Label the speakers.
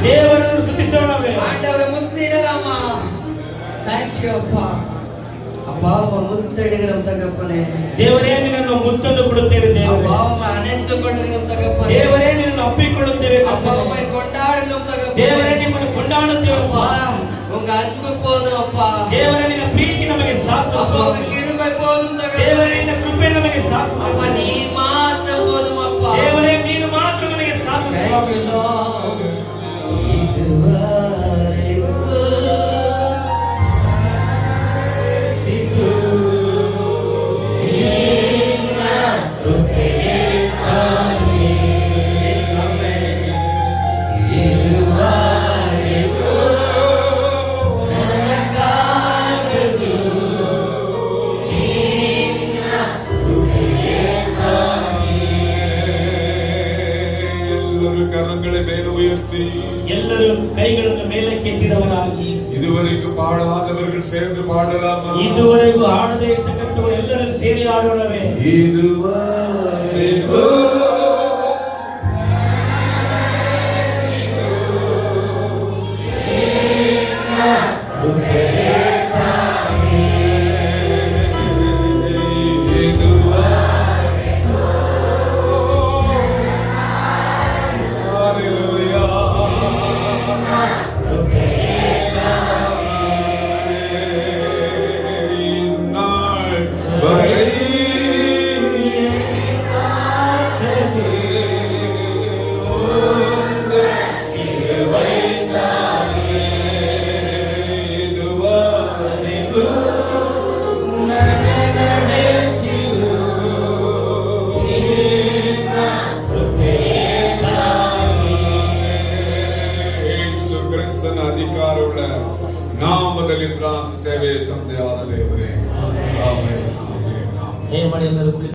Speaker 1: ದೇವರನ್ನು ಸ್ತುತಿಸೋಣವೇ?
Speaker 2: ஆண்டவரை முத்திடலாமா? Thank you அப்பா. அப்பா முத்தெடுக்கிறோம் தகப்பனே.
Speaker 1: ದೇವರೇ ನಿನ್ನನ್ನು ಮುತ್ತನ್ನು ಕೊಡುತ್ತೇವೆ ದೇವರೇ.
Speaker 2: அப்பா அணைத்துக்கொள்கிறோம் தகப்பனே.
Speaker 1: ದೇವರೇ ನಿನ್ನನ್ನು ಅಪ್ಪಿಕೊಳ್ಳುತ್ತೇವೆ
Speaker 2: அப்பா உம்மை கொண்டாடுகிறோம் தகப்பனே.
Speaker 1: ದೇವರೇ ನಿಮ್ಮನ್ನು ಕೊಂಡಾಡುತ್ತೇವೆ
Speaker 2: அப்பா. உங்க அன்பு போதும் அப்பா.
Speaker 1: ದೇವರೇ ನಿನ್ನ ಪ್ರೀತಿ ನಮಗೆ ಸಾಕು ಸ್ವಾಮಿ.
Speaker 2: உங்க கிருபை போதும் தகப்பனே.
Speaker 1: ದೇವರೇ ನಿನ್ನ ಕೃಪೆ ನಮಗೆ ಸಾಕು.
Speaker 2: அப்பா நீ ಮಾತ್ರ போதும் அப்பா.
Speaker 1: ದೇವರೇ ನೀನು ಮಾತ್ರ ನನಗೆ ಸಾಕು ಸ್ವಾಮಿ.
Speaker 3: கரங்களை மேல உயர்த்தி
Speaker 1: ಎಲ್ಲರೂ ಕೈಗಳನ್ನು ಮೇಲಕ್ಕೆ ಎತ್ತಿದವರಾಗಿ
Speaker 3: இதுவரைக்கும் பாடாதவர்கள் சேர்ந்து பாடலாமா?
Speaker 1: ಇದುವರೆಗೂ ಹಾಡದೇ ಇರ್ತಕ್ಕಂಥವರು ಎಲ್ಲರೂ ಸೇರಿ ಹಾಡೋಣವೇ?
Speaker 3: இதுவரைಗೂ ಅಧಿಕಾರವುಳ್ಳ ನಾಮದಲ್ಲಿ ಪ್ರಾರ್ಥಿಸುತ್ತೇವೆ ತಂದೆಯಾದ ದೇವರೇ.